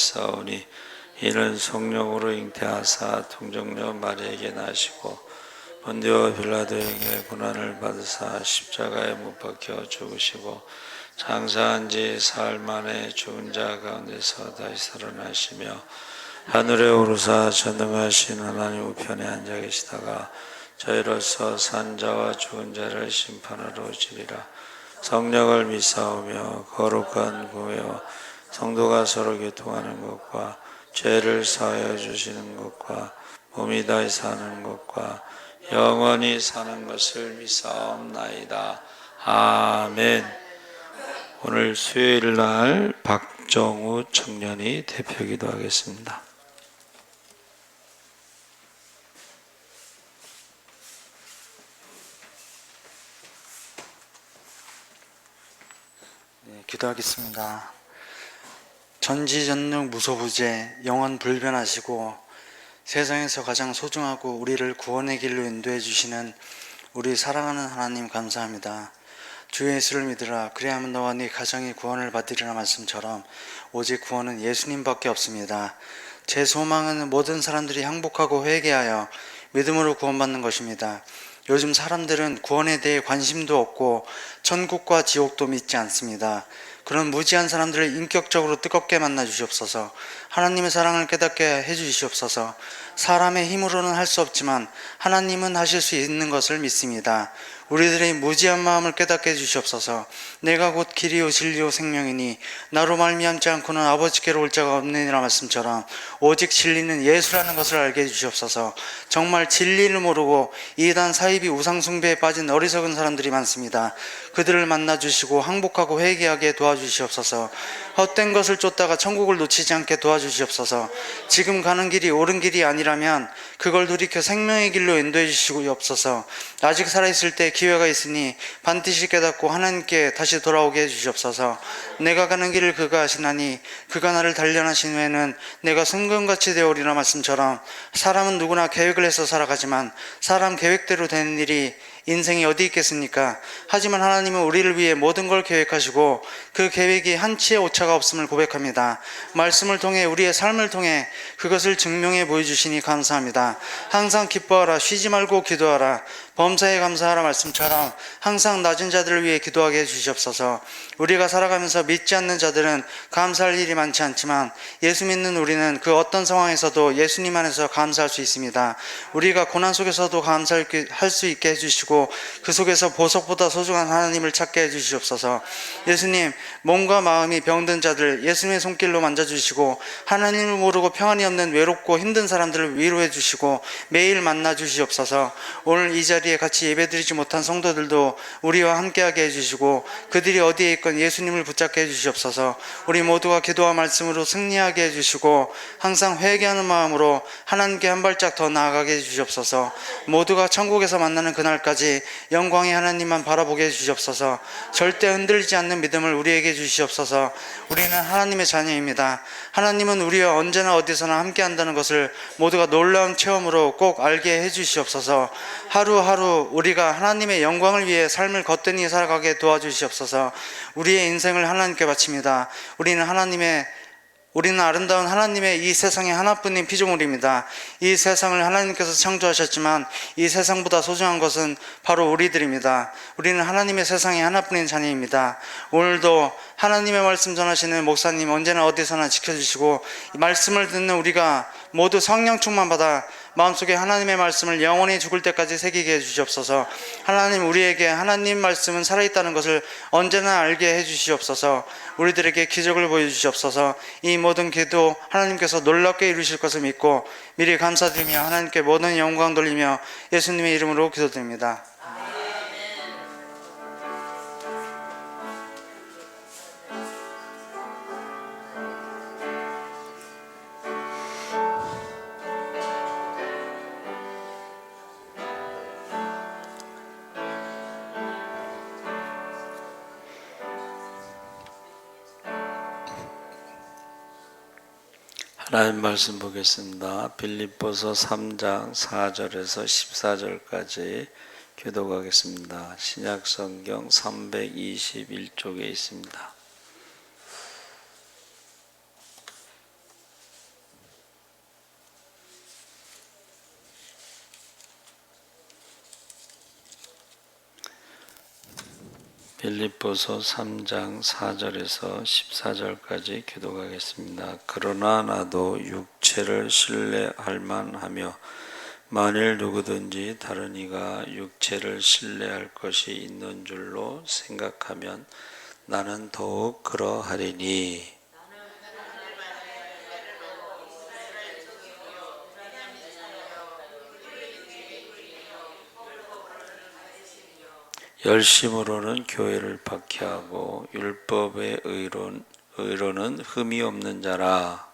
있사오니 이는 성령으로 잉태하사 동정녀 마리아에게 나시고 본디오 빌라도에게 고난을 받으사 십자가에 못 박혀 죽으시고 장사한 지 사흘 만에 죽은 자 가운데서 다시 살아나시며 하늘에 오르사 전능하신 하나님 우편에 앉아 계시다가 저희로서 산 자와 죽은 자를 심판하러 오시리라. 성령을 믿사오며 거룩한 교회와 성도가 서로 교통하는 것과 죄를 사하여 주시는 것과 몸이 다시 사는 것과 영원히 사는 것을 믿사옵나이다. 아멘. 오늘 수요일 날 박정우 청년이 대표기도 하겠습니다. 기도하겠습니다. 전지전능 무소부재 영원 불변하시고 세상에서 가장 소중하고 우리를 구원의 길로 인도해 주시는 우리 사랑하는 하나님 감사합니다. 주 예수를 믿으라 그리하면 너와 네 가정이 구원을 받으리라 말씀처럼 오직 구원은 예수님밖에 없습니다. 제 소망은 모든 사람들이 항복하고 회개하여 믿음으로 구원받는 것입니다. 요즘 사람들은 구원에 대해 관심도 없고 천국과 지옥도 믿지 않습니다. 그런 무지한 사람들을 인격적으로 뜨겁게 만나 주시옵소서. 하나님의 사랑을 깨닫게 해 주시옵소서. 사람의 힘으로는 할 수 없지만 하나님은 하실 수 있는 것을 믿습니다. 우리들의 무지한 마음을 깨닫게 해 주시옵소서. 내가 곧 길이요 진리요 생명이니 나로 말미암지 않고는 아버지께로 올 자가 없느니라 말씀처럼 오직 진리는 예수라는 것을 알게 해 주시옵소서. 정말 진리를 모르고 이단 사이비 우상숭배에 빠진 어리석은 사람들이 많습니다. 그들을 만나 주시고 항복하고 회개하게 도와주시옵소서. 헛된 것을 쫓다가 천국을 놓치지 않게 도와주시옵소서. 지금 가는 길이 옳은 길이 아니라면 그걸 돌이켜 생명의 길로 인도해 주시옵소서. 아직 살아있을 때 기회가 있으니 반드시 깨닫고 하나님께 다시 돌아오게 해주시옵소서. 내가 가는 길을 그가 아시나니 그가 나를 단련하신 후에는 내가 순금같이 되오리라 말씀처럼 사람은 누구나 계획을 해서 살아가지만 사람 계획대로 되는 일이 인생이 어디 있겠습니까? 하지만 하나님은 우리를 위해 모든 걸 계획하시고 그 계획이 한치의 오차가 없음을 고백합니다. 말씀을 통해 우리의 삶을 통해 그것을 증명해 보여주시니 감사합니다. 항상 기뻐하라 쉬지 말고 기도하라 범사에 감사하라 말씀처럼 항상 낮은 자들을 위해 기도하게 해주시옵소서. 우리가 살아가면서 믿지 않는 자들은 감사할 일이 많지 않지만 예수 믿는 우리는 그 어떤 상황에서도 예수님 안에서 감사할 수 있습니다. 우리가 고난 속에서도 감사할 수 있게 해주시고 그 속에서 보석보다 소중한 하나님을 찾게 해주시옵소서. 예수님, 몸과 마음이 병든 자들 예수님의 손길로 만져주시고 하나님을 모르고 평안이 없는 외롭고 힘든 사람들을 위로해 주시고 매일 만나 주시옵소서. 오늘 이 자리에 같이 예배드리지 못한 성도들도 우리와 함께하게 해주시고 그들이 어디에 있건 예수님을 붙잡게 해주시옵소서. 우리 모두가 기도와 말씀으로 승리하게 해주시고 항상 회개하는 마음으로 하나님께 한 발짝 더 나아가게 해주시옵소서. 모두가 천국에서 만나는 그날까지 영광의 하나님만 바라보게 해주시옵소서. 절대 흔들리지 않는 믿음을 우리에게 주시옵소서. 우리는 하나님의 자녀입니다. 하나님은 우리와 언제나 어디서나 함께 한다는 것을 모두가 놀라운 체험으로 꼭 알게 해주시옵소서. 하루하루 우리가 하나님의 영광을 위해 삶을 거뜬히 살아가게 도와주시옵소서. 우리의 인생을 하나님께 바칩니다. 우리는 아름다운 하나님의 이 세상의 하나뿐인 피조물입니다. 이 세상을 하나님께서 창조하셨지만 이 세상보다 소중한 것은 바로 우리들입니다. 우리는 하나님의 세상의 하나뿐인 자녀입니다. 오늘도 하나님의 말씀 전하시는 목사님 언제나 어디서나 지켜주시고 말씀을 듣는 우리가 모두 성령 충만 받아 마음속에 하나님의 말씀을 영원히 죽을 때까지 새기게 해주시옵소서. 하나님, 우리에게 하나님 말씀은 살아있다는 것을 언제나 알게 해주시옵소서. 우리들에게 기적을 보여주시옵소서. 이 모든 기도 하나님께서 놀랍게 이루실 것을 믿고 미리 감사드리며 하나님께 모든 영광 돌리며 예수님의 이름으로 기도드립니다. 하나님 말씀 보겠습니다. 빌립보서 3장 4절에서 14절까지 교독하겠습니다. 신약성경 321쪽에 있습니다. 빌립보서 3장 4절에서 14절까지 교독하겠습니다. 그러나 나도 육체를 신뢰할 만하며 만일 누구든지 다른 이가 육체를 신뢰할 것이 있는 줄로 생각하면 나는 더욱 그러하리니 열심으로는 교회를 박해하고 율법의 의로는 흠이 없는 자라.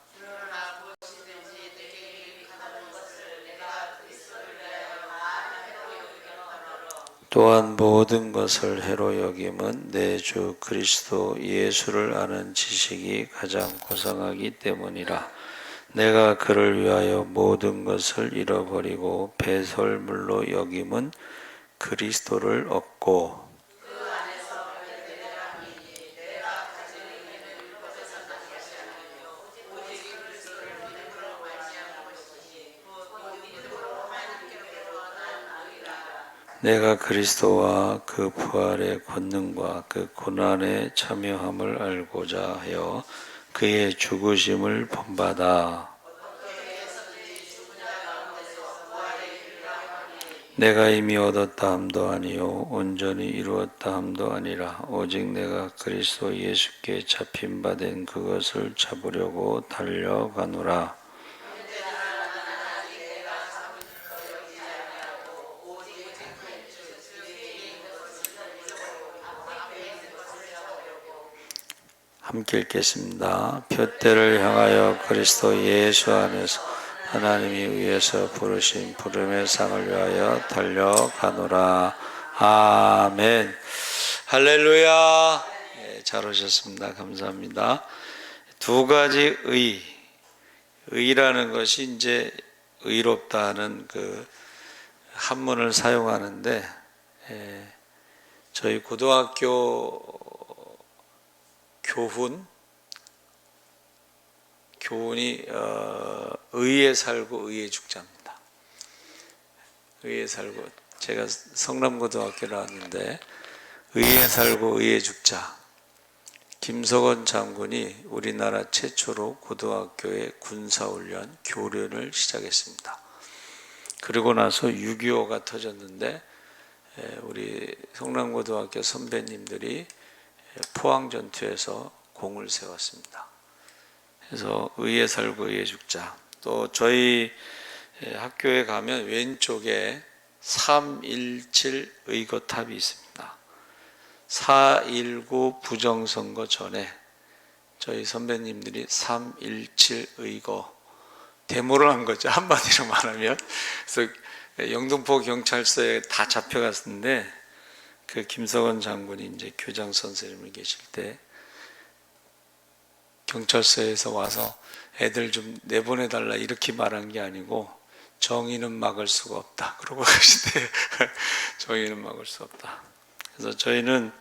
또한 모든 것을 해로 여김은 내 주 그리스도 예수를 아는 지식이 가장 고상하기 때문이라. 내가 그를 위하여 모든 것을 잃어버리고 배설물로 여김은 그리스도를 얻고 내가 그리스도와 그 부활의 권능과 그 고난의 참여함을 알고자 하여 그의 죽으심을 본받아 내가 이미 얻었다 함도 아니요 온전히 이루었다 함도 아니라 오직 내가 그리스도 예수께 잡힌 바 된 그것을 잡으려고 달려가노라. 함께 읽겠습니다. 표대를 향하여 그리스도 예수 안에서 하나님이 위에서 부르신 부름의 상을 위하여 달려가노라. 아멘. 할렐루야. 네, 잘 오셨습니다. 감사합니다. 두 가지 의라는 것이 이제 의롭다는 그 한문을 사용하는데 저희 고등학교 교훈이 의에 살고 의에 죽자입니다. 의에 살고 제가 성남고등학교 나왔는데 의에 살고 의에 죽자. 김석원 장군이 우리나라 최초로 고등학교의 군사훈련 교련을 시작했습니다. 그리고 나서 6.25가 터졌는데 우리 성남고등학교 선배님들이 포항전투에서 공을 세웠습니다. 그래서 의에 살고 의에 죽자. 또 저희 학교에 가면 왼쪽에 3.17 의거탑이 있습니다. 4.19 부정선거 전에 저희 선배님들이 3.17 의거 데모를 한 거죠. 한마디로 말하면. 그래서 영등포 경찰서에 다 잡혀갔는데 그 김석원 장군이 이제 교장 선생님을 계실 때 경찰서에서 와서 애들 좀 내보내달라 이렇게 말한 게 아니고 정의는 막을 수가 없다. 그러고 가시대. 정의는 막을 수 없다. 그래서 저희는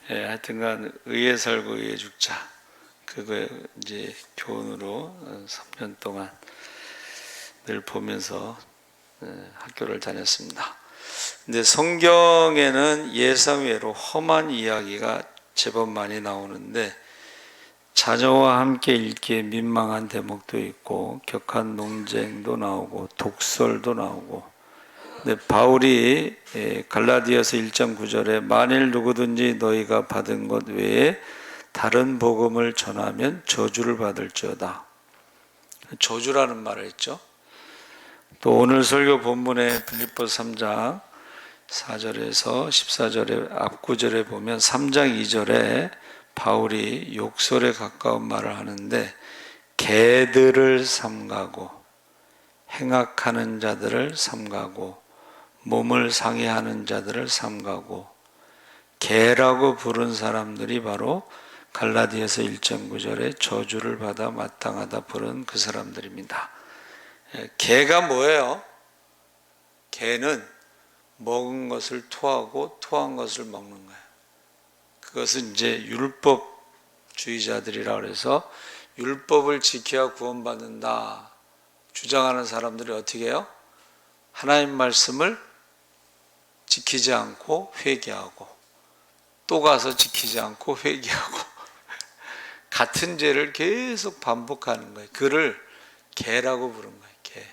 하여튼간 의에 살고 의에 죽자. 그거 이제 교훈으로 3년 동안 늘 보면서 학교를 다녔습니다. 근데 성경에는 예상외로 험한 이야기가 제법 많이 나오는데 자녀와 함께 읽기에 민망한 대목도 있고 격한 논쟁도 나오고 독설도 나오고 근데 바울이 갈라디아서 1장 9절에 만일 누구든지 너희가 받은 것 외에 다른 복음을 전하면 저주를 받을지어다. 저주라는 말을 했죠. 또 오늘 설교 본문의 빌립보서 3장 4절에서 14절의 앞구절에 보면 3장 2절에 바울이 욕설에 가까운 말을 하는데 개들을 삼가고 행악하는 자들을 삼가고 몸을 상해하는 자들을 삼가고 개라고 부른 사람들이 바로 갈라디아서 1장 9절에 저주를 받아 마땅하다 부른 그 사람들입니다. 개가 뭐예요? 개는 먹은 것을 토하고 토한 것을 먹는 거예요. 그것은 이제 율법주의자들이라 그래서 율법을 지켜야 구원받는다 주장하는 사람들이 어떻게 해요? 하나님 말씀을 지키지 않고 회개하고 또 가서 지키지 않고 회개하고 같은 죄를 계속 반복하는 거예요. 그를 개라고 부른 거예요. 개.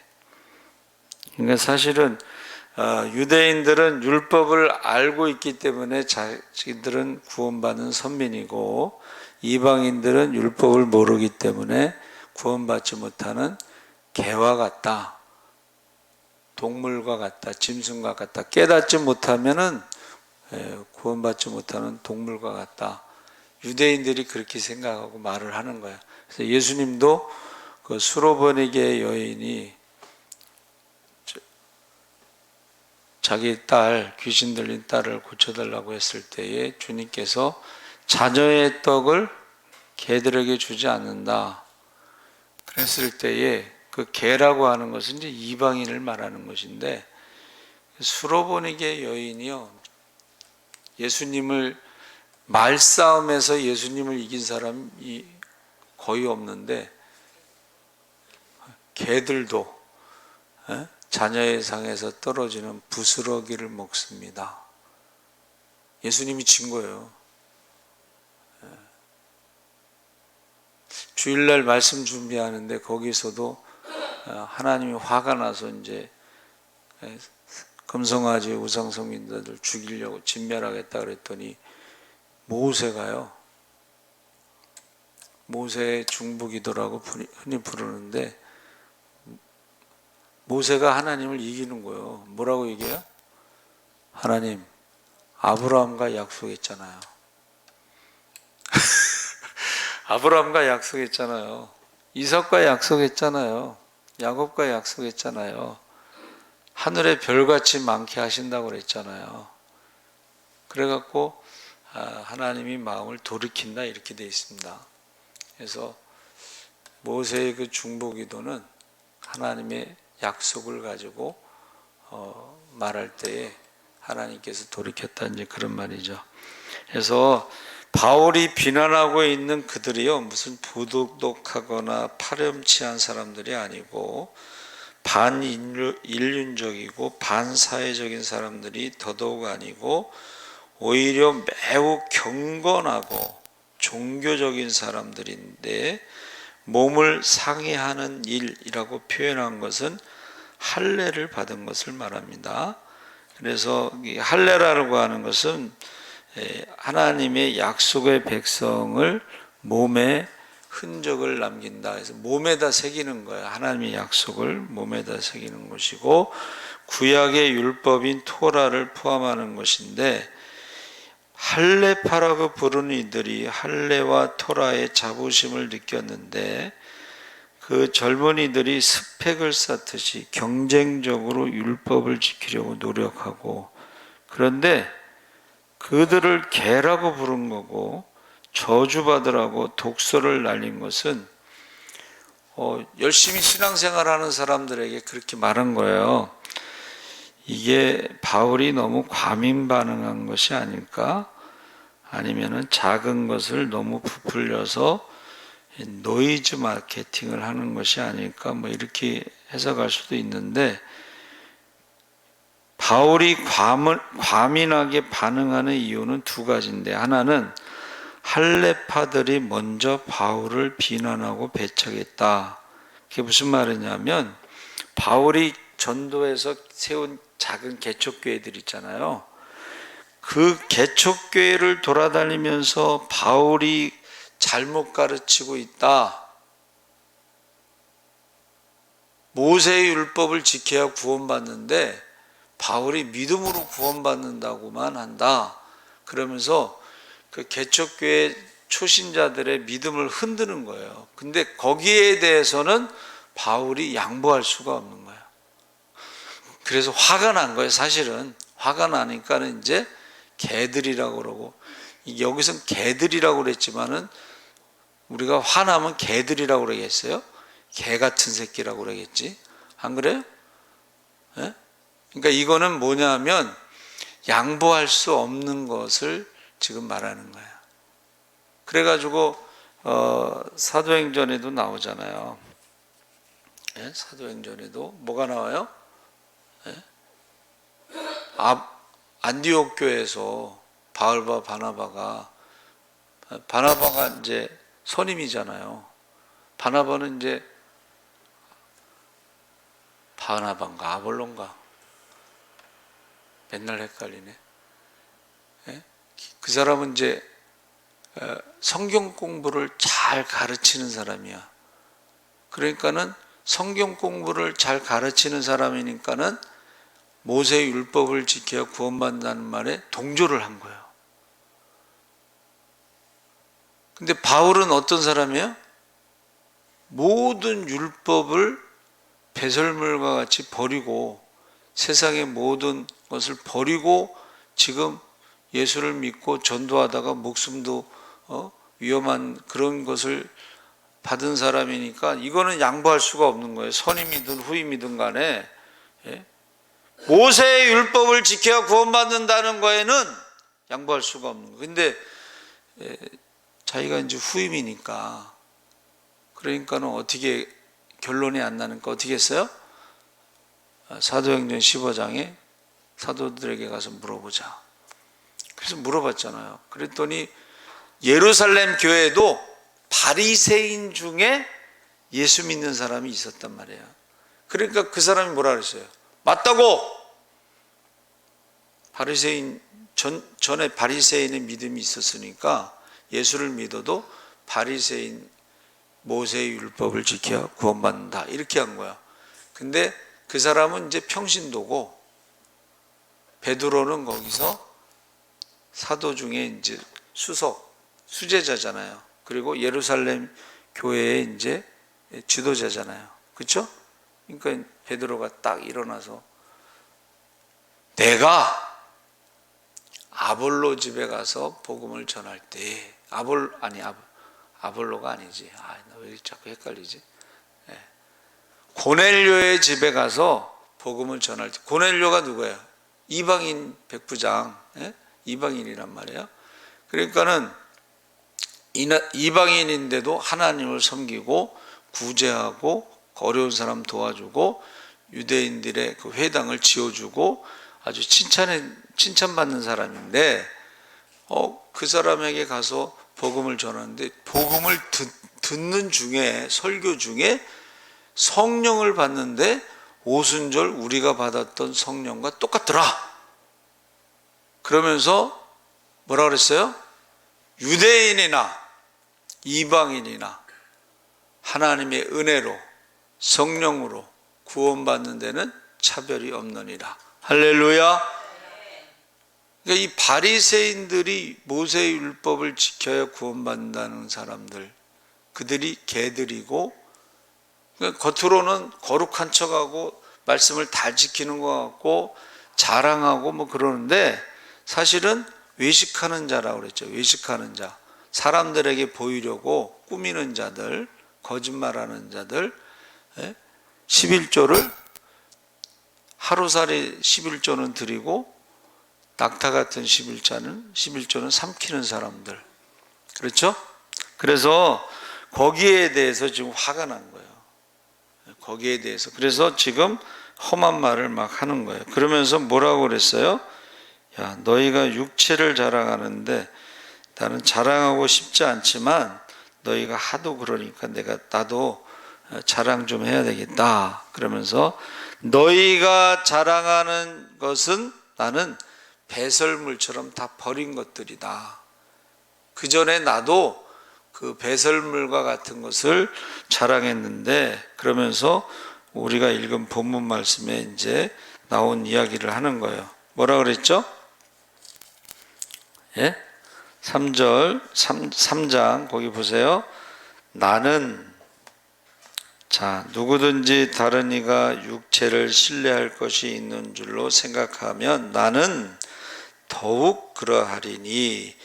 그러니까 사실은 유대인들은 율법을 알고 있기 때문에 자기들은 구원받는 선민이고, 이방인들은 율법을 모르기 때문에 구원받지 못하는 개와 같다, 동물과 같다, 짐승과 같다. 깨닫지 못하면은 구원받지 못하는 동물과 같다. 유대인들이 그렇게 생각하고 말을 하는 거야. 그래서 예수님도 그 수로보니게 여인이 자기 딸, 귀신 들린 딸을 고쳐달라고 했을 때에 주님께서 자녀의 떡을 개들에게 주지 않는다 그랬을 때에, 그 개라고 하는 것은 이제 이방인을 말하는 것인데, 수로보니게 여인이요, 예수님을 말싸움에서 예수님을 이긴 사람이 거의 없는데, 개들도 자녀의 상에서 떨어지는 부스러기를 먹습니다. 예수님이 진 거예요. 주일날 말씀 준비하는데 거기서도 하나님이 화가 나서 이제 금송아지 우상숭배자들 죽이려고 진멸하겠다 그랬더니 모세가요, 모세의 중보기도라고 흔히 부르는데, 모세가 하나님을 이기는 거예요. 뭐라고 얘기해요? 하나님, 아브라함과 약속했잖아요. 아브라함과 약속했잖아요. 이삭과 약속했잖아요. 야곱과 약속했잖아요. 하늘의 별같이 많게 하신다고 그랬잖아요. 그래갖고 하나님이 마음을 돌이킨다 이렇게 되어 있습니다. 그래서 모세의 그 중보기도는 하나님의 약속을 가지고 말할 때에 하나님께서 돌이켰다, 이제 그런 말이죠. 그래서 바울이 비난하고 있는 그들이요, 무슨 부도덕하거나 파렴치한 사람들이 아니고 반인륜적이고 반사회적인 사람들이 더더욱 아니고, 오히려 매우 경건하고 종교적인 사람들인데, 몸을 상해하는 일이라고 표현한 것은 할례를 받은 것을 말합니다. 그래서 이 할례라고 하는 것은 하나님의 약속의 백성을 몸에 흔적을 남긴다. 그래서 몸에다 새기는 거예요. 하나님의 약속을 몸에다 새기는 것이고, 구약의 율법인 토라를 포함하는 것인데, 할례파라고 부르는 이들이 할례와 토라의 자부심을 느꼈는데, 그 젊은이들이 스펙을 쌓듯이 경쟁적으로 율법을 지키려고 노력하고, 그런데 그들을 개라고 부른 거고 저주받으라고 독소를 날린 것은 열심히 신앙생활하는 사람들에게 그렇게 말한 거예요. 이게 바울이 너무 과민 반응한 것이 아닐까? 아니면은 작은 것을 너무 부풀려서 노이즈 마케팅을 하는 것이 아닐까? 뭐 이렇게 해석할 수도 있는데, 바울이 과민하게 반응하는 이유는 두 가지인데, 하나는 할례파들이 먼저 바울을 비난하고 배척했다. 그게 무슨 말이냐면, 바울이 전도해서 세운 작은 개척교회들 있잖아요. 그 개척교회를 돌아다니면서 바울이 잘못 가르치고 있다, 모세의 율법을 지켜야 구원받는데 바울이 믿음으로 구원받는다고만 한다, 그러면서 그 개척교회 초신자들의 믿음을 흔드는 거예요. 근데 거기에 대해서는 바울이 양보할 수가 없는 거예요. 그래서 화가 난 거예요. 사실은 화가 나니까는 이제 개들이라고 그러고, 여기선 개들이라고 그랬지만은 우리가 화나면 개들이라고 그러겠어요? 개 같은 새끼라고 그러겠지? 안 그래요? 네? 그러니까 이거는 뭐냐면 양보할 수 없는 것을 지금 말하는 거예요. 그래가지고 사도행전에도 나오잖아요. 네? 사도행전에도 뭐가 나와요? 네? 안디옥 교회에서 바울과 바나바가 이제 선임이잖아요. 바나바는 이제 바나바인가 아볼론가 맨날 헷갈리네. 예? 그 사람은 이제 성경 공부를 잘 가르치는 사람이야. 그러니까는 성경 공부를 잘 가르치는 사람이니까는 모세의 율법을 지켜야 구원받는다는 말에 동조를 한 거예요. 근데 바울은 어떤 사람이에요? 모든 율법을 배설물과 같이 버리고 세상의 모든 것을 버리고 지금 예수를 믿고 전도하다가 목숨도 위험한 그런 것을 받은 사람이니까 이거는 양보할 수가 없는 거예요. 선임이든 후임이든 간에. 예? 모세의 율법을 지켜야 구원받는다는 거에는 양보할 수가 없는 거예요. 근데 자기가 이제 후임이니까 그러니까는 어떻게 결론이 안 나니까 어떻게 했어요? 사도행전 15장에 사도들에게 가서 물어보자. 그래서 물어봤잖아요. 그랬더니 예루살렘 교회에도 바리새인 중에 예수 믿는 사람이 있었단 말이에요. 그러니까 그 사람이 뭐라 그랬어요? 맞다고! 바리새인 전에 바리새인의 믿음이 있었으니까 예수를 믿어도 바리새인 모세의 율법을 지켜 구원받는다 이렇게 한 거야. 근데 그 사람은 이제 평신도고 베드로는 거기서 사도 중에 이제 수제자잖아요. 그리고 예루살렘 교회의 이제 지도자잖아요. 그렇죠? 그러니까 베드로가 딱 일어나서 내가 아볼로 집에 가서 복음을 전할 때 아볼로가 아니지. 나 왜 자꾸 헷갈리지? 고넬료의 집에 가서 복음을 전할 때 고넬료가 누구예요? 이방인 백부장, 이방인이란 말이에요. 그러니까는 이방인인데도 하나님을 섬기고 구제하고 어려운 사람 도와주고 유대인들의 그 회당을 지어주고 아주 칭찬받는 사람인데 그 사람에게 가서 복음을 전하는데 복음을 듣는 중에 설교 중에 성령을 받는데 오순절 우리가 받았던 성령과 똑같더라. 그러면서 뭐라 그랬어요? 유대인이나 이방인이나 하나님의 은혜로 성령으로 구원받는 데는 차별이 없느니라. 할렐루야. 그러니까 이 바리새인들이 모세의 율법을 지켜야 구원받는다는 사람들, 그들이 개들이고 그러니까 겉으로는 거룩한 척하고 말씀을 다 지키는 것 같고 자랑하고 뭐 그러는데 사실은 외식하는 자라고 그랬죠. 외식하는 자, 사람들에게 보이려고 꾸미는 자들, 거짓말하는 자들, 11조를 하루살이 11조는 드리고 낙타 같은 11조는 삼키는 사람들. 그렇죠? 그래서 거기에 대해서 지금 화가 난 거예요. 거기에 대해서. 그래서 지금 험한 말을 막 하는 거예요. 그러면서 뭐라고 그랬어요? 야, 너희가 육체를 자랑하는데 나는 자랑하고 싶지 않지만 너희가 하도 그러니까 나도 자랑 좀 해야 되겠다. 그러면서 너희가 자랑하는 것은 나는 배설물처럼 다 버린 것들이다. 그 전에 나도 그 배설물과 같은 것을 자랑했는데 그러면서 우리가 읽은 본문 말씀에 이제 나온 이야기를 하는 거예요. 뭐라 그랬죠? 3절 3장 거기 보세요. 나는 누구든지 다른 이가 육체를 신뢰할 것이 있는 줄로 생각하면 나는 더욱 그러하리니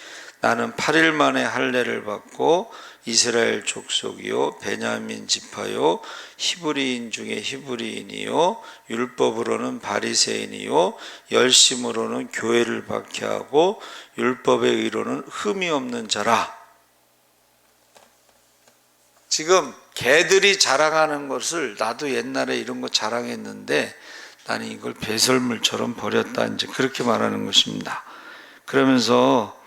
나는 8일 만에 할례를 받고 이스라엘 족속이요 베냐민 지파요 히브리인 중에 히브리인이요 율법으로는 바리새인이요 열심으로는 교회를 박해하고 율법의 의로는 흠이 없는 자라. 지금 개들이 자랑하는 것을 나도 옛날에 이런 거 자랑했는데 나는 이걸 배설물처럼 버렸다 이제 그렇게 말하는 것입니다. 그러면서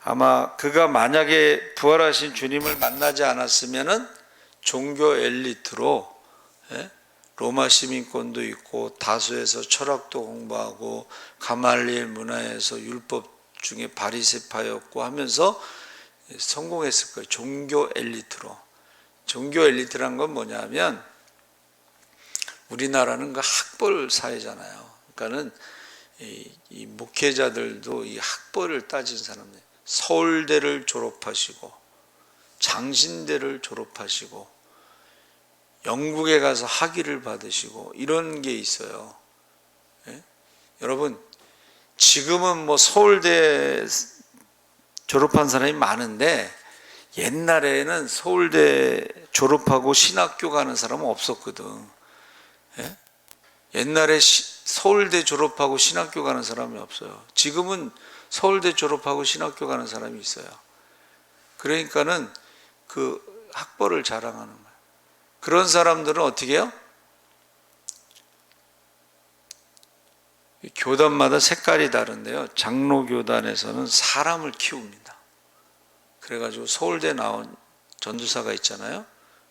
아마 그가 만약에 부활하신 주님을 만나지 않았으면은 종교 엘리트로 로마 시민권도 있고 다수에서 철학도 공부하고 가말리엘 문화에서 율법 중에 바리새파였고 하면서 성공했을 거예요. 종교 엘리트로. 종교 엘리트란 건 뭐냐면 우리나라는 그 학벌 사회잖아요. 그러니까는 이 목회자들도 이 학벌을 따진 사람들, 서울대를 졸업하시고 장신대를 졸업하시고 영국에 가서 학위를 받으시고 이런 게 있어요. 여러분 지금은 뭐 서울대 졸업한 사람이 많은데 옛날에는 서울대 졸업하고 신학교 가는 사람은 없었거든. 옛날에 서울대 졸업하고 신학교 가는 사람이 없어요. 지금은 서울대 졸업하고 신학교 가는 사람이 있어요. 그러니까는 그 학벌을 자랑하는 거예요. 그런 사람들은 어떻게 해요? 교단마다 색깔이 다른데요. 장로교단에서는 사람을 키웁니다. 그래가지고 서울대 나온 전도사가 있잖아요.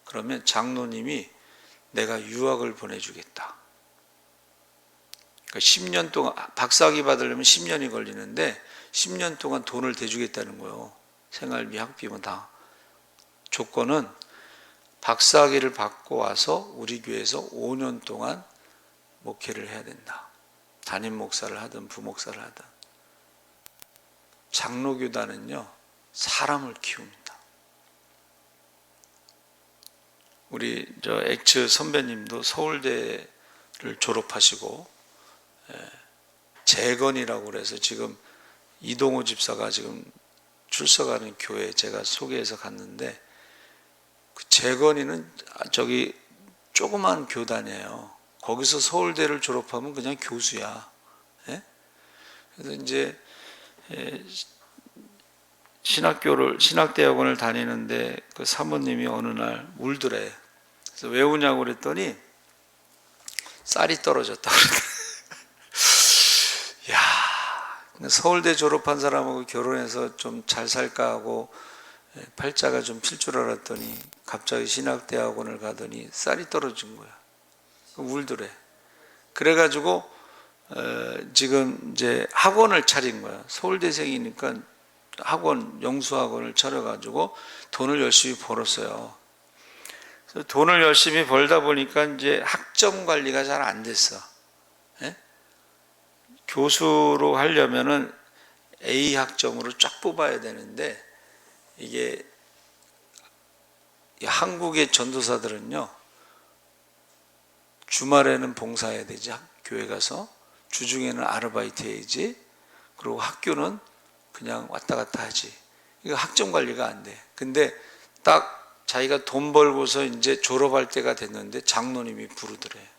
그러면 장로님이 내가 유학을 보내주겠다. 그러니까 10년 동안 박사학위 받으려면 10년이 걸리는데 10년 동안 돈을 대주겠다는 거예요. 생활비, 학비면 다. 조건은 박사학위를 받고 와서 우리 교회에서 5년 동안 목회를 해야 된다. 담임 목사를 하든 부목사를 하든. 장로교단은요, 사람을 키웁니다. 우리 저 엑츠 선배님도 서울대를 졸업하시고 재건이라고 그래서 지금 이동호 집사가 지금 출석하는 교회 제가 소개해서 갔는데 그 재건이는 저기 조그만 교단이에요. 거기서 서울대를 졸업하면 그냥 교수야. 그래서 이제 신학대학원을 다니는데 그 사모님이 어느 날 울더래. 그래서 왜 우냐고 그랬더니 쌀이 떨어졌다 그러더래. 야, 서울대 졸업한 사람하고 결혼해서 좀 잘 살까 하고 팔자가 좀 필 줄 알았더니 갑자기 신학대학원을 가더니 쌀이 떨어진 거야. 울더래. 그래가지고 지금 이제 학원을 차린 거야. 서울대생이니까 학원, 영수학원을 차려가지고 돈을 열심히 벌었어요. 그래서 돈을 열심히 벌다 보니까 이제 학점 관리가 잘 안 됐어. 교수로 하려면은 A 학점으로 쫙 뽑아야 되는데 이게 한국의 전도사들은요, 주말에는 봉사해야 되지, 교회 가서. 주중에는 아르바이트 해야지. 그리고 학교는 그냥 왔다 갔다 하지. 이거 학점 관리가 안 돼. 근데 딱 자기가 돈 벌고서 이제 졸업할 때가 됐는데 장로님이 부르더래.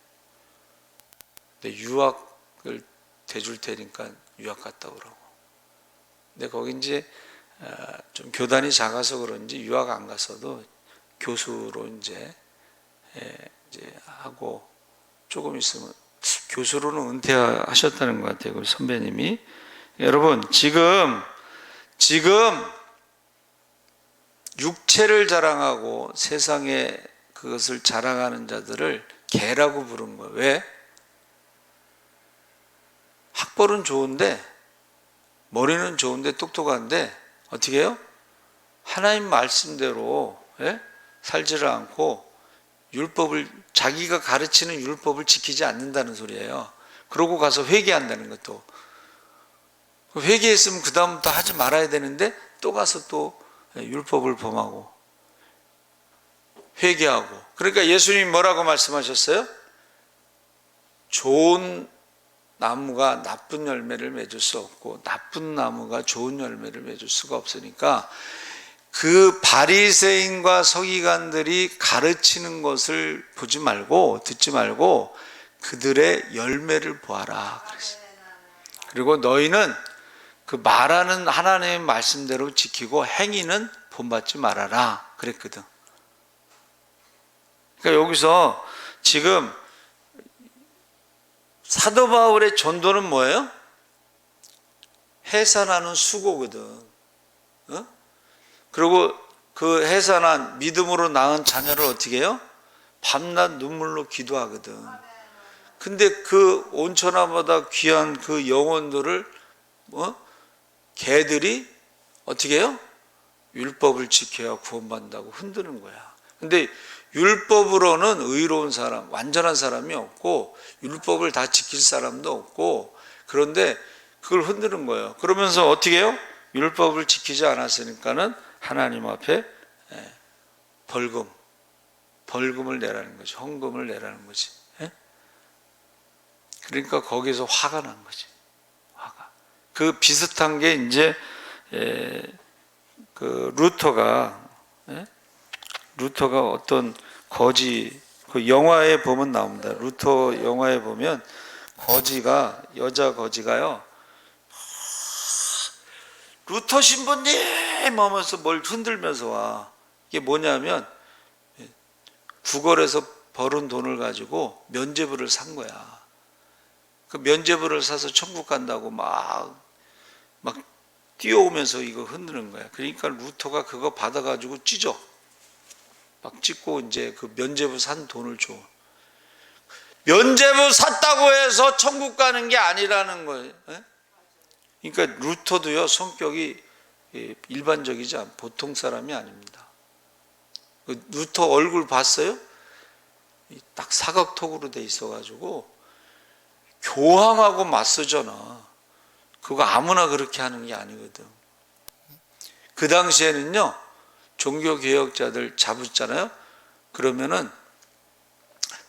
근데 유학을 대줄 테니까 유학 갔다 오라고. 근데 거기 이제 좀 교단이 작아서 그런지 유학 안 갔어도 교수로 이제 하고 조금 있으면 교수로는 은퇴하셨다는 것 같아요. 그 선배님이. 여러분 지금 육체를 자랑하고 세상에 그것을 자랑하는 자들을 개라고 부른 거예요. 왜? 학벌은 좋은데 머리는 좋은데 똑똑한데 어떻게 해요? 하나님 말씀대로 살지를 않고 율법을 자기가 가르치는 율법을 지키지 않는다는 소리예요. 그러고 가서 회개한다는 것도. 회개했으면 그 다음부터 하지 말아야 되는데 또 가서 또 율법을 범하고 회개하고. 그러니까 예수님이 뭐라고 말씀하셨어요? 좋은 나무가 나쁜 열매를 맺을 수 없고 나쁜 나무가 좋은 열매를 맺을 수가 없으니까 그 바리새인과 서기관들이 가르치는 것을 보지 말고 듣지 말고 그들의 열매를 보아라 그랬어요. 그리고 너희는 그 말하는 하나님의 말씀대로 지키고 행위는 본받지 말아라 그랬거든. 그러니까 여기서 지금 사도 바울의 전도는 뭐예요? 해산하는 수고거든. 어? 그리고 그 해산한 믿음으로 낳은 자녀를 어떻게 해요? 밤낮 눈물로 기도하거든. 근데 그 온천하보다 귀한 그 영혼들을 개들이 어떻게 해요? 율법을 지켜야 구원받는다고 흔드는 거야. 근데 율법으로는 의로운 사람, 완전한 사람이 없고 율법을 다 지킬 사람도 없고, 그런데 그걸 흔드는 거예요. 그러면서 어떻게 해요? 율법을 지키지 않았으니까는 하나님 앞에 벌금을 내라는 거지. 헌금을 내라는 거지. 그러니까 거기서 화가 난 거지. 화가. 그 비슷한 게 이제 그 루터가 어떤 거지, 그 영화에 보면 나옵니다. 루터 영화에 보면 여자 거지가요, 루터 신부님 하면서 뭘 흔들면서 와. 이게 뭐냐면 구걸에서 벌은 돈을 가지고 면죄부를 산 거야. 그 면죄부를 사서 천국 간다고 막 뛰어오면서 이거 흔드는 거야. 그러니까 루터가 그거 받아가지고 찢어. 막 찢고 이제 그 면죄부 산 돈을 줘. 면죄부 샀다고 해서 천국 가는 게 아니라는 거예요. 그러니까 루터도요, 성격이 일반적이지 않아, 보통 사람이 아닙니다. 루터 얼굴 봤어요? 딱 사각턱으로 돼 있어가지고 교황하고 맞서잖아. 그거 아무나 그렇게 하는 게 아니거든. 그 당시에는요, 종교개혁자들 잡았잖아요. 그러면은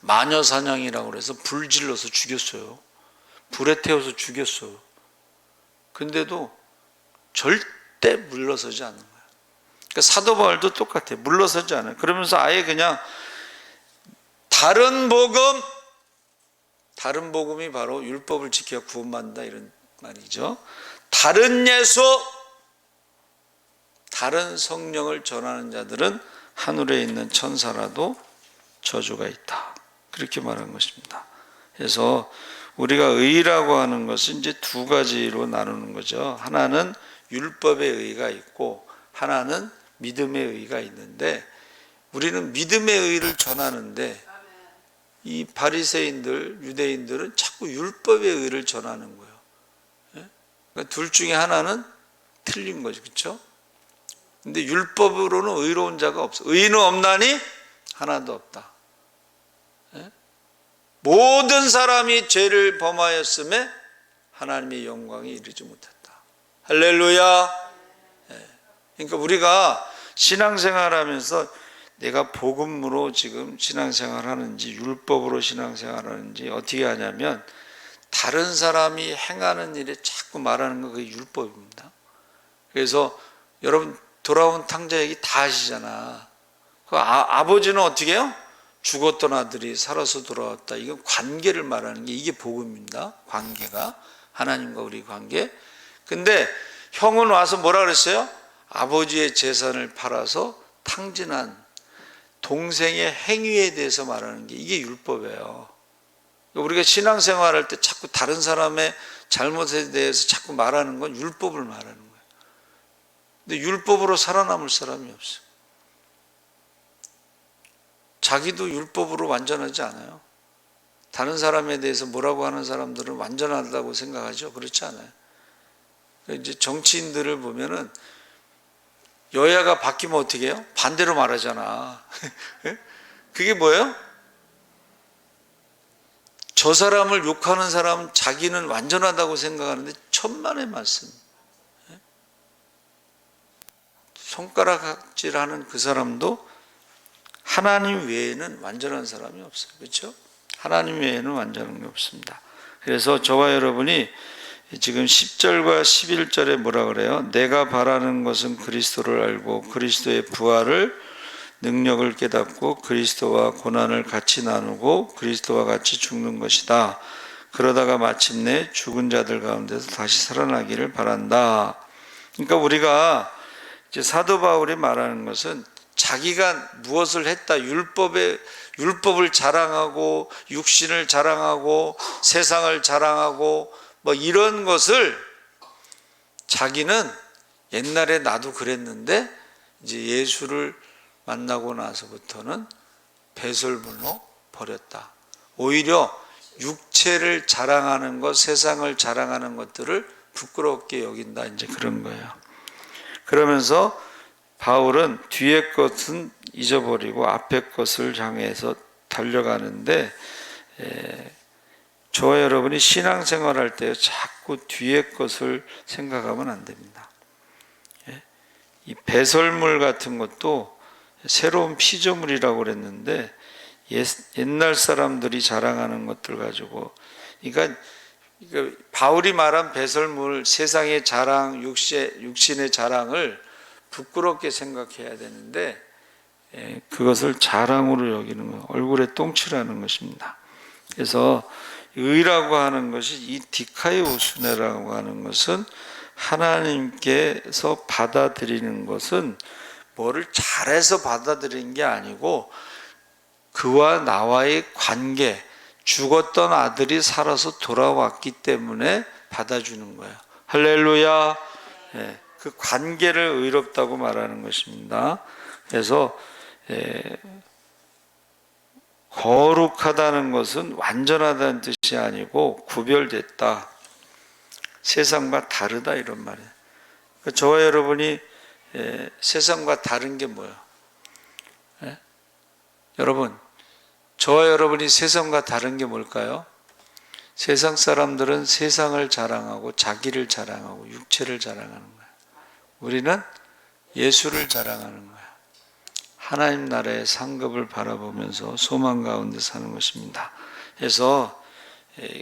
마녀사냥이라고 그래서 불 질러서 죽였어요. 불에 태워서 죽였어요. 근데도 절대 물러서지 않는 거야. 그러니까 사도 바울도 똑같아. 물러서지 않아요. 그러면서 아예 그냥 다른 복음이 바로 율법을 지켜 구원받는다, 이런 말이죠. 다른 예수, 다른 성령을 전하는 자들은 하늘에 있는 천사라도 저주가 있다. 그렇게 말한 것입니다. 그래서 우리가 의라고 하는 것은 이제 두 가지로 나누는 거죠. 하나는 율법의 의가 있고 하나는 믿음의 의가 있는데, 우리는 믿음의 의를 전하는데 이 바리새인들, 유대인들은 자꾸 율법의 의를 전하는 거예요. 그러니까 둘 중에 하나는 틀린 거죠. 그렇죠? 근데 율법으로는 의로운 자가 없어. 의인은 없나니 하나도 없다. 모든 사람이 죄를 범하였음에 하나님의 영광에 이르지 못했다. 할렐루야. 그러니까 우리가 신앙생활하면서 내가 복음으로 지금 신앙생활하는지 율법으로 신앙생활하는지 어떻게 하냐면, 다른 사람이 행하는 일에 자꾸 말하는 거, 그게 율법입니다. 그래서 여러분 돌아온 탕자 얘기 다 아시잖아. 그 아버지는 어떻게 해요? 죽었던 아들이 살아서 돌아왔다. 이건 관계를 말하는 게, 이게 복음입니다. 관계가 하나님과 우리 관계. 근데 형은 와서 뭐라 그랬어요? 아버지의 재산을 팔아서 탕진한 동생의 행위에 대해서 말하는 게, 이게 율법이에요. 우리가 신앙생활할 때 자꾸 다른 사람의 잘못에 대해서 자꾸 말하는 건 율법을 말하는 거예요. 근데 율법으로 살아남을 사람이 없어요. 자기도 율법으로 완전하지 않아요. 다른 사람에 대해서 뭐라고 하는 사람들은 완전하다고 생각하죠. 그렇지 않아요. 이제 정치인들을 보면은 여야가 바뀌면 어떻게 해요? 반대로 말하잖아. 그게 뭐예요? 저 사람을 욕하는 사람은 자기는 완전하다고 생각하는데 천만의 말씀. 손가락질하는 그 사람도 하나님 외에는 완전한 사람이 없어요. 그렇죠? 하나님 외에는 완전한 게 없습니다. 그래서 저와 여러분이 지금 10절과 11절에 뭐라 그래요? 내가 바라는 것은 그리스도를 알고 그리스도의 부활을, 능력을 깨닫고 그리스도와 고난을 같이 나누고 그리스도와 같이 죽는 것이다. 그러다가 마침내 죽은 자들 가운데서 다시 살아나기를 바란다. 그러니까 우리가 이제 사도 바울이 말하는 것은 자기가 무엇을 했다, 율법을 자랑하고 육신을 자랑하고 세상을 자랑하고 뭐 이런 것을 자기는 옛날에 나도 그랬는데 이제 예수를 만나고 나서부터는 배설물로 버렸다. 오히려 육체를 자랑하는 것, 세상을 자랑하는 것들을 부끄럽게 여긴다. 이제 그런 거예요. 그러면서 바울은 뒤의 것은 잊어버리고 앞의 것을 향해서 달려가는데, 저와 여러분이 신앙생활할 때 자꾸 뒤의 것을 생각하면 안 됩니다. 이 배설물 같은 것도 새로운 피조물이라고 그랬는데 옛날 사람들이 자랑하는 것들 가지고, 그러니까 바울이 말한 배설물, 세상의 자랑, 육신의 자랑을 부끄럽게 생각해야 되는데 그것을 자랑으로 여기는 거예요. 얼굴에 똥칠하는 것입니다. 그래서 의라고 하는 것이, 이 디카이오수네라고 하는 것은 하나님께서 받아들이는 것은 뭐를 잘해서 받아들이는 게 아니고 그와 나와의 관계, 죽었던 아들이 살아서 돌아왔기 때문에 받아주는 거예요. 할렐루야. 그 관계를 의롭다고 말하는 것입니다. 그래서 거룩하다는 것은 완전하다는 뜻이 아니고 구별됐다, 세상과 다르다, 이런 말이에요. 저와 여러분이 세상과 다른 게 뭐예요? 여러분, 저와 여러분이 세상과 다른 게 뭘까요? 세상 사람들은 세상을 자랑하고 자기를 자랑하고 육체를 자랑하는 거예요. 우리는 예수를 자랑하는 거예요. 하나님 나라의 상급을 바라보면서 소망 가운데 사는 것입니다. 그래서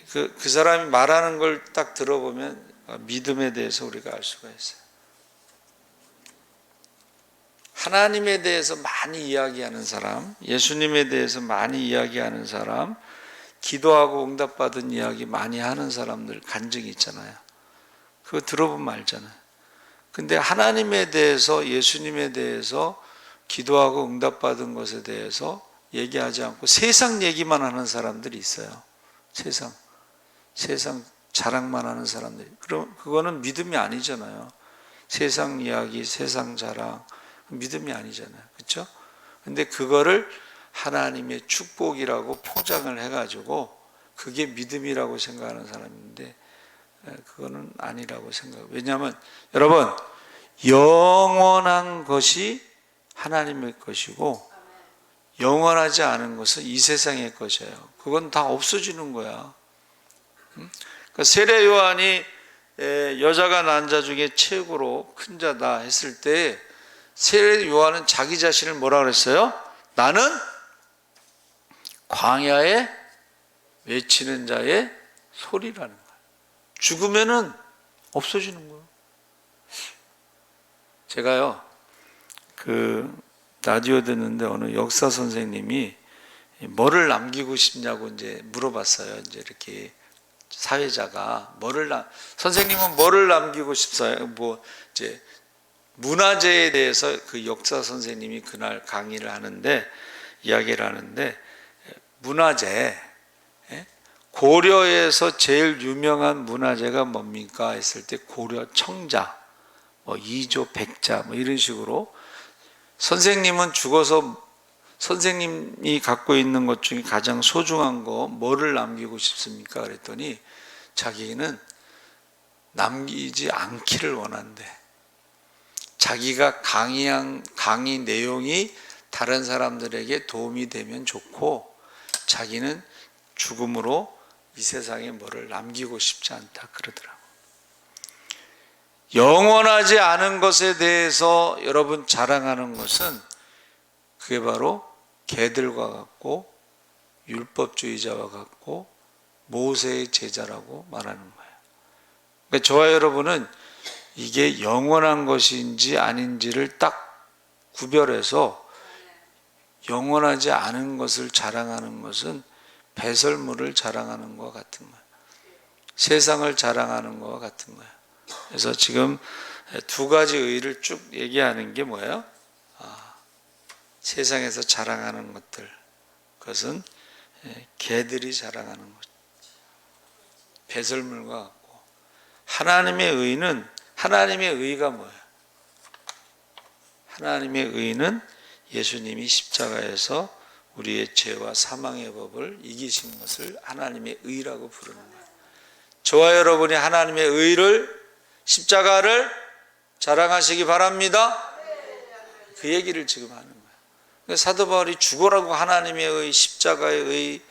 그 사람이 말하는 걸 딱 들어보면 믿음에 대해서 우리가 알 수가 있어요. 하나님에 대해서 많이 이야기하는 사람, 예수님에 대해서 많이 이야기하는 사람, 기도하고 응답받은 이야기 많이 하는 사람들 간 적이 있잖아요. 그거 들어보면 알잖아요. 근데 하나님에 대해서, 예수님에 대해서, 기도하고 응답받은 것에 대해서 얘기하지 않고 세상 얘기만 하는 사람들이 있어요. 세상 자랑만 하는 사람들이. 그럼 그거는 믿음이 아니잖아요. 세상 이야기, 세상 자랑, 믿음이 아니잖아요. 그렇죠? 근데 그거를 하나님의 축복이라고 포장을 해가지고 그게 믿음이라고 생각하는 사람인데 그거는 아니라고 생각해요. 왜냐하면 여러분, 영원한 것이 하나님의 것이고 영원하지 않은 것은 이 세상의 것이에요. 그건 다 없어지는 거야. 그러니까 세례 요한이 여자가 난 자 중에 최고로 큰 자다 했을 때 세례 요한은 자기 자신을 뭐라 그랬어요? 나는 광야에 외치는 자의 소리라는 거예요. 죽으면은 없어지는 거예요. 제가요, 라디오 듣는데 어느 역사 선생님이 뭐를 남기고 싶냐고 이제 물어봤어요. 이제 이렇게 사회자가 선생님은 뭐를 남기고 싶어요? 뭐 이제 문화재에 대해서 그 역사 선생님이 그날 강의를 하는데 이야기를 하는데, 문화재, 고려에서 제일 유명한 문화재가 뭡니까 했을 때 고려 청자, 뭐 이조 백자 뭐 이런 식으로, 선생님은 죽어서 선생님이 갖고 있는 것 중에 가장 소중한 거 뭐를 남기고 싶습니까? 그랬더니 자기는 남기지 않기를 원한대. 자기가 강의 내용이 다른 사람들에게 도움이 되면 좋고 자기는 죽음으로 이 세상에 뭐를 남기고 싶지 않다 그러더라고. 영원하지 않은 것에 대해서 여러분 자랑하는 것은 그게 바로 개들과 같고 율법주의자와 같고 모세의 제자라고 말하는 거예요. 그러니까 저와 여러분은 이게 영원한 것인지 아닌지를 딱 구별해서, 영원하지 않은 것을 자랑하는 것은 배설물을 자랑하는 것과 같은 거예요. 세상을 자랑하는 것과 같은 거예요. 그래서 지금 두 가지 의를 쭉 얘기하는 게 뭐예요? 세상에서 자랑하는 것들, 그것은 개들이 자랑하는 것, 배설물과 같고, 하나님의 의는 하나님의 의가 뭐예요? 하나님의 의는 예수님이 십자가에서 우리의 죄와 사망의 법을 이기신 것을 하나님의 의라고 부르는 거예요. 저와 여러분이 하나님의 의를, 십자가를 자랑하시기 바랍니다. 그 얘기를 지금 하는 거예요. 사도 바울이 죽어라고 하나님의 의, 십자가의 의,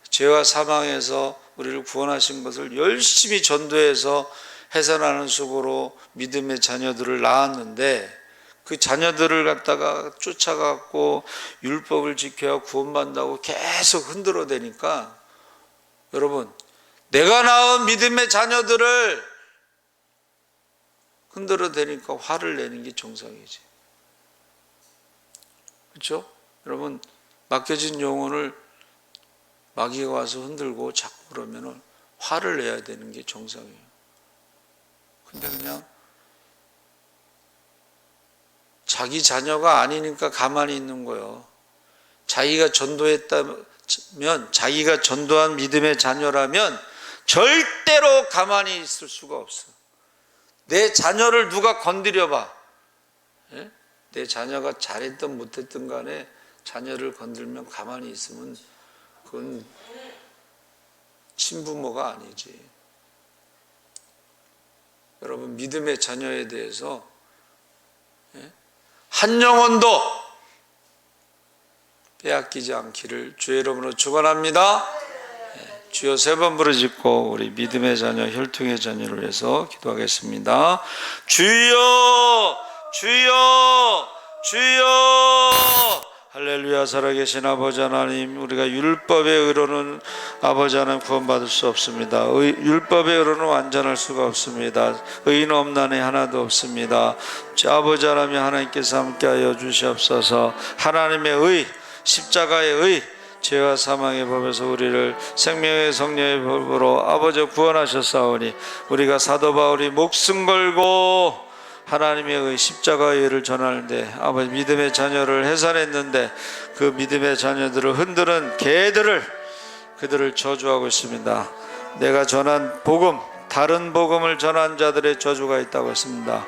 죄와 사망에서 우리를 구원하신 것을 열심히 전도해서 해산하는 수고로 믿음의 자녀들을 낳았는데, 그 자녀들을 갖다가 쫓아갖고 율법을 지켜야 구원받는다고 계속 흔들어대니까, 여러분, 내가 낳은 믿음의 자녀들을 흔들어대니까 화를 내는 게 정상이지. 그렇죠? 여러분, 맡겨진 영혼을 마귀가 와서 흔들고 자꾸 그러면 화를 내야 되는 게 정상이에요. 근데 그냥 자기 자녀가 아니니까 가만히 있는 거예요. 자기가 전도했다면, 자기가 전도한 믿음의 자녀라면 절대로 가만히 있을 수가 없어. 내 자녀를 누가 건드려봐. 예? 내 자녀가 잘했든 못했든 간에 자녀를 건들면 가만히 있으면 그건 친부모가 아니지. 여러분, 믿음의 자녀에 대해서 한 영혼도 빼앗기지 않기를 주의 이름으로 축원합니다. 주여 3번 부르짖고 우리 믿음의 자녀, 혈통의 자녀를 위해서 기도하겠습니다. 주여, 주여, 주여. 할렐루야. 살아계신 아버지 하나님, 우리가 율법의 의로는 아버지 하나님 구원받을 수 없습니다. 율법의 의로는 완전할 수가 없습니다. 의인 없나니 하나도 없습니다. 아버지 하나님, 하나님께서 함께하여 주시옵소서. 하나님의 의, 십자가의 의, 죄와 사망의 법에서 우리를 생명의 성령의 법으로 아버지 구원하셨사오니, 우리가 사도 바울이 목숨 걸고 하나님의 의, 십자가의 의를 전하는데 아버지 믿음의 자녀를 해산했는데, 그 믿음의 자녀들을 흔드는 개들을, 그들을 저주하고 있습니다. 내가 전한 복음, 다른 복음을 전한 자들의 저주가 있다고 했습니다.